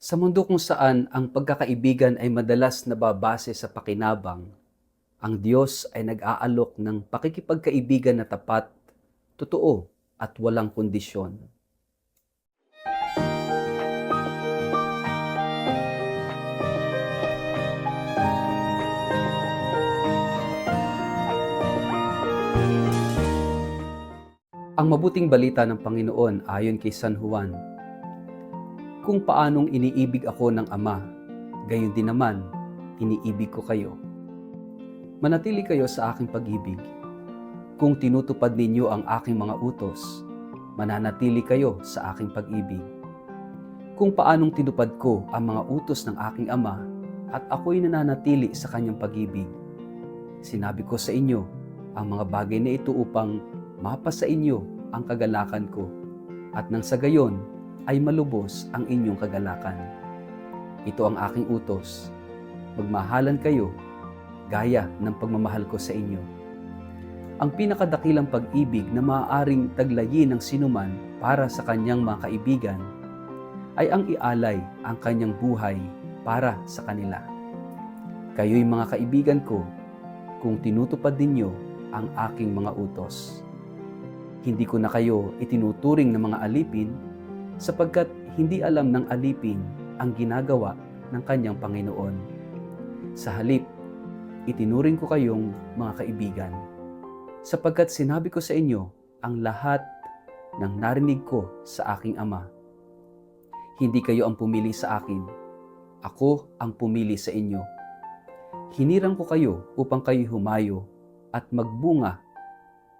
Sa mundo kung saan ang pagkakaibigan ay madalas nababase sa pakinabang, ang Diyos ay nag-aalok ng pakikipagkaibigan na tapat, totoo at walang kondisyon. Ang mabuting balita ng Panginoon ayon kay San Juan, kung paanong iniibig ako ng Ama, gayon din naman iniibig ko kayo. Manatili kayo sa aking pag-ibig. Kung tinutupad ninyo ang aking mga utos, mananatili kayo sa aking pag-ibig. Kung paanong tinupad ko ang mga utos ng aking Ama at ako'y nananatili sa kanyang pag-ibig. Sinabi ko sa inyo ang mga bagay na ito upang mapasa inyo ang kagalakan ko at nang sa gayon ay malubos ang inyong kagalakan. Ito ang aking utos. Magmahalan kayo gaya ng pagmamahal ko sa inyo. Ang pinakadakilang pag-ibig na maaaring taglayin ng sinuman para sa kanyang mga kaibigan ay ang ialay ang kanyang buhay para sa kanila. Kayo'y mga kaibigan ko kung tinutupad ninyo ang aking mga utos. Hindi ko na kayo itinuturing ng mga alipin sapagkat hindi alam ng alipin ang ginagawa ng kanyang Panginoon. Sa halip, itinuring ko kayong mga kaibigan sapagkat sinabi ko sa inyo ang lahat ng narinig ko sa aking Ama. Hindi kayo ang pumili sa akin, ako ang pumili sa inyo. Hinirang ko kayo upang kayo humayo at magbunga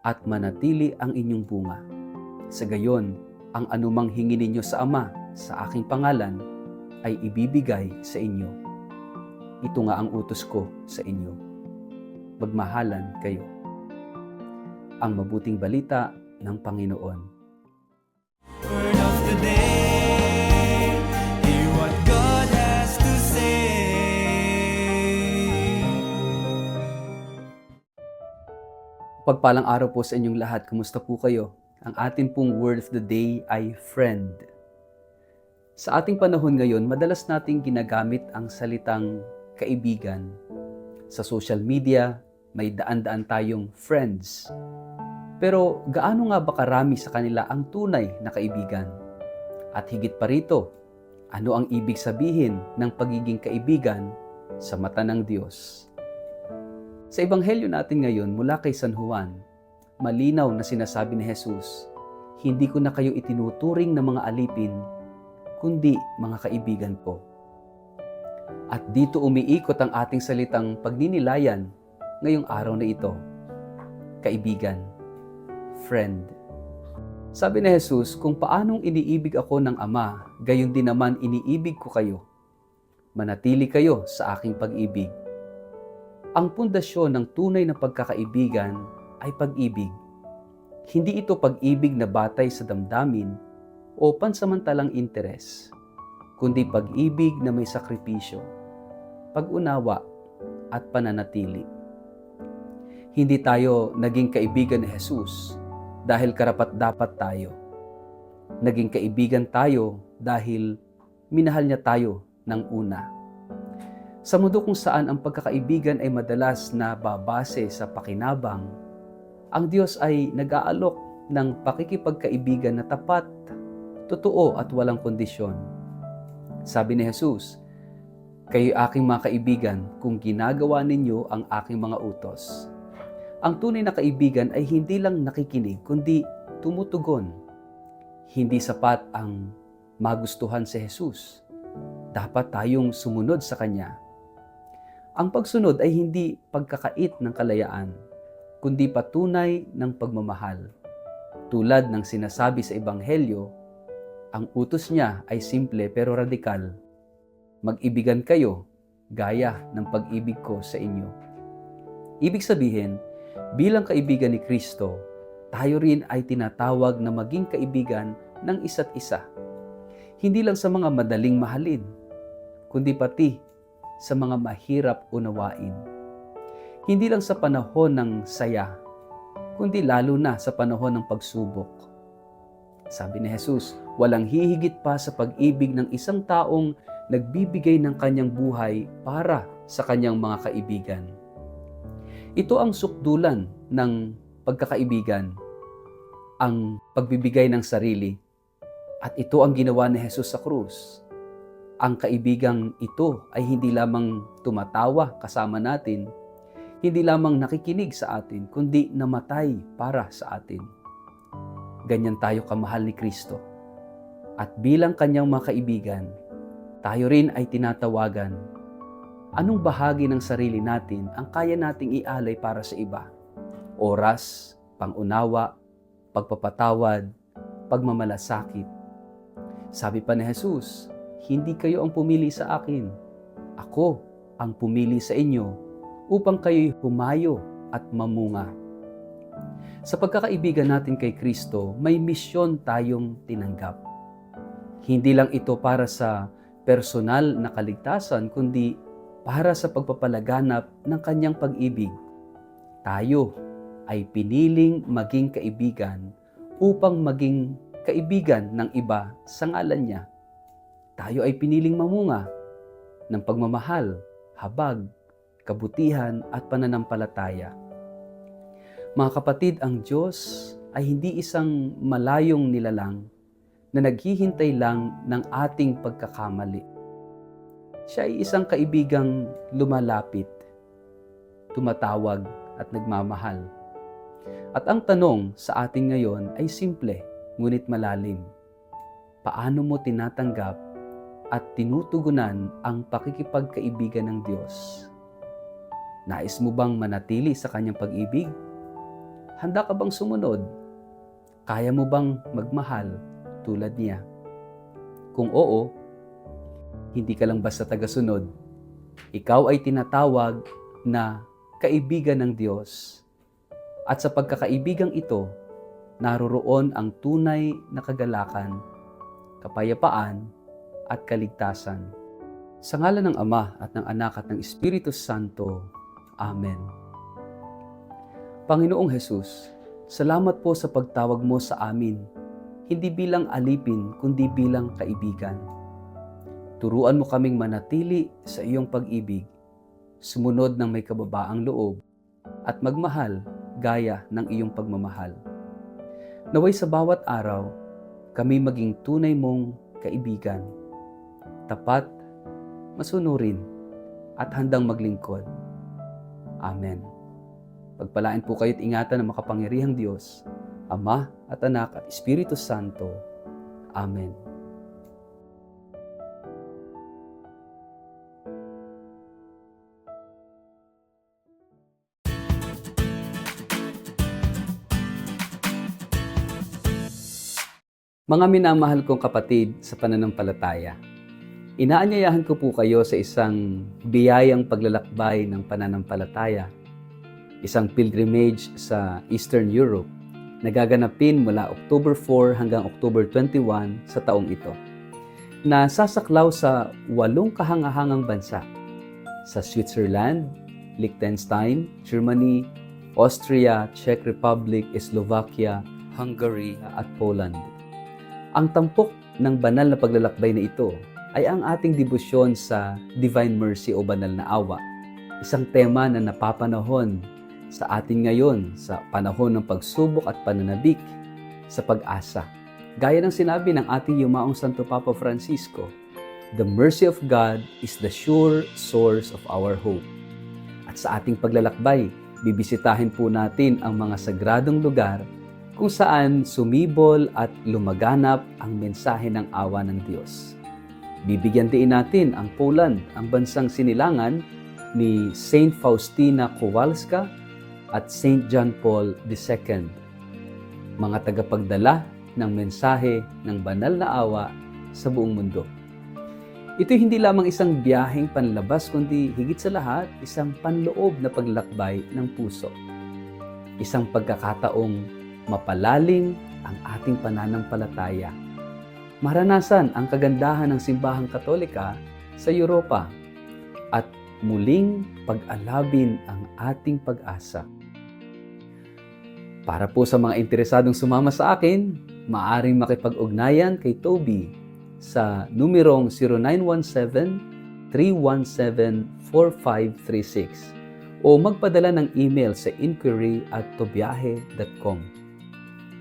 at manatili ang inyong bunga. Sa gayon, ang anumang hingi ninyo sa Ama sa aking pangalan ay ibibigay sa inyo. Ito nga ang utos ko sa inyo. Magmahalan kayo. Ang mabuting balita ng Panginoon. Word of the day, hear what God has to say. Pagpalang araw po sa inyong lahat. Kumusta po kayo? Ang atin pong word of the day ay friend. Sa ating panahon ngayon, madalas nating ginagamit ang salitang kaibigan. Sa social media, may daan-daan tayong friends. Pero gaano nga ba karami sa kanila ang tunay na kaibigan? At higit pa rito, ano ang ibig sabihin ng pagiging kaibigan sa mata ng Diyos? Sa ebanghelyo natin ngayon mula kay San Juan, malinaw na sinasabi ni Jesus, hindi ko na kayo itinuturing na mga alipin, kundi mga kaibigan ko. At dito umiikot ang ating salitang pagninilayan ngayong araw na ito. Kaibigan, friend. Sabi ni Jesus, kung paanong iniibig ako ng Ama, gayon din naman iniibig ko kayo. Manatili kayo sa aking pag-ibig. Ang pundasyon ng tunay na pagkakaibigan ay pag-ibig. Hindi ito pag-ibig na batay sa damdamin o pansamantalang interes, kundi pag-ibig na may sakripisyo, pag-unawa at pananatili. Hindi tayo naging kaibigan ni Jesus dahil karapat-dapat tayo. Naging kaibigan tayo dahil minahal niya tayo ng una. Sa mundo kung saan ang pagkakaibigan ay madalas na babase sa pakinabang, ang Diyos ay nag-aalok ng pakikipagkaibigan na tapat, totoo at walang kondisyon. Sabi ni Jesus, kayo aking mga kaibigan kung ginagawa ninyo ang aking mga utos. Ang tunay na kaibigan ay hindi lang nakikinig, kundi tumutugon. Hindi sapat ang magustuhan si Jesus. Dapat tayong sumunod sa Kanya. Ang pagsunod ay hindi pagkakait ng kalayaan, kundi patunay ng pagmamahal. Tulad ng sinasabi sa Ebanghelyo, ang utos niya ay simple pero radikal. Mag-ibigan kayo gaya ng pag-ibig ko sa inyo. Ibig sabihin, bilang kaibigan ni Kristo, tayo rin ay tinatawag na maging kaibigan ng isa't isa. Hindi lang sa mga madaling mahalin, kundi pati sa mga mahirap unawain. Hindi lang sa panahon ng saya, kundi lalo na sa panahon ng pagsubok. Sabi ni Jesus, walang hihigit pa sa pag-ibig ng isang taong nagbibigay ng kanyang buhay para sa kanyang mga kaibigan. Ito ang sukdulan ng pagkakaibigan, ang pagbibigay ng sarili. At ito ang ginawa ni Jesus sa krus. Ang kaibigang ito ay hindi lamang tumatawa kasama natin, hindi lamang nakikinig sa atin, kundi namatay para sa atin. Ganyan tayo kamahal ni Kristo. At bilang kanyang mga kaibigan, tayo rin ay tinatawagan. Anong bahagi ng sarili natin ang kaya nating ialay para sa iba? Oras, pangunawa, pagpapatawad, pagmamalasakit. Sabi pa ni Jesus, hindi kayo ang pumili sa akin. Ako ang pumili sa inyo upang kayo'y humayo at mamunga. Sa pagkakaibigan natin kay Kristo, may misyon tayong tinanggap. Hindi lang ito para sa personal na kaligtasan, kundi para sa pagpapalaganap ng kanyang pag-ibig. Tayo ay piniling maging kaibigan upang maging kaibigan ng iba sa ngalan niya. Tayo ay piniling mamunga ng pagmamahal, habag, kabutihan at pananampalataya. Mga kapatid, ang Diyos ay hindi isang malayong nilalang na naghihintay lang ng ating pagkakamali. Siya ay isang kaibigang lumalapit, tumatawag at nagmamahal. At ang tanong sa atin ngayon ay simple, ngunit malalim. Paano mo tinatanggap at tinutugunan ang pakikipagkaibigan ng Diyos? Nais mo bang manatili sa kanyang pag-ibig? Handa ka bang sumunod? Kaya mo bang magmahal tulad niya? Kung oo, hindi ka lang basta tagasunod. Ikaw ay tinatawag na kaibigan ng Diyos. At sa pagkakaibigang ito, naroroon ang tunay na kagalakan, kapayapaan, at kaligtasan. Sa ngalan ng Ama at ng Anak at ng Espiritu Santo. Amen. Panginoong Jesus, salamat po sa pagtawag mo sa amin, hindi bilang alipin, kundi bilang kaibigan. Turuan mo kaming manatili sa iyong pag-ibig, sumunod ng may kababaang loob, at magmahal gaya ng iyong pagmamahal. Naway sa bawat araw, kami maging tunay mong kaibigan, tapat, masunurin, at handang maglingkod. Amen. Pagpalain po kayo't ingatan ng makapangyarihang Diyos, Ama at Anak at Espiritu Santo. Amen. Mga minamahal kong kapatid sa pananampalataya, inaanyayahan ko po kayo sa isang biyayang paglalakbay ng pananampalataya, isang pilgrimage sa Eastern Europe na gaganapin mula October 4 hanggang October 21 sa taong ito, na sasaklaw sa 8 kahangahangang bansa, sa Switzerland, Liechtenstein, Germany, Austria, Czech Republic, Slovakia, Hungary at Poland. Ang tampok ng banal na paglalakbay na ito ay ang ating debosyon sa Divine Mercy o Banal na Awa, isang tema na napapanahon sa atin ngayon sa panahon ng pagsubok at pananabik sa pag-asa. Gaya ng sinabi ng ating yumaong Santo Papa Francisco, the mercy of God is the sure source of our hope. At sa ating paglalakbay, bibisitahin po natin ang mga sagradong lugar kung saan sumibol at lumaganap ang mensahe ng awa ng Diyos. Bibigyan din natin ang Poland, ang bansang sinilangan ni Saint Faustina Kowalska at Saint John Paul II, mga tagapagdala ng mensahe ng banal na awa sa buong mundo. Ito hindi lamang isang biyaheng panlabas, kundi higit sa lahat, isang panloob na paglakbay ng puso. Isang pagkakataong mapalalim ang ating pananampalataya. Maranasan ang kagandahan ng simbahang Katolika sa Europa at muling pag-alabin ang ating pag-asa. Para po sa mga interesadong sumama sa akin, maaaring makipag-ugnayan kay Toby sa numerong 0917-317-4536 o magpadala ng email sa inquiry@tobiahe.com.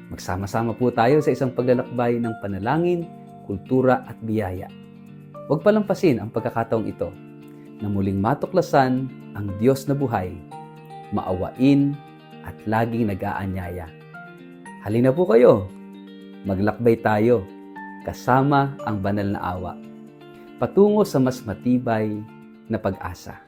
Magsama-sama po tayo sa isang paglalakbay ng panalangin, kultura at biyaya. Huwag palampasin ang pagkakataong ito na muling matuklasan ang Diyos na buhay, maawain at laging nag-aanyaya. Halina po kayo, maglakbay tayo kasama ang banal na awa patungo sa mas matibay na pag-asa.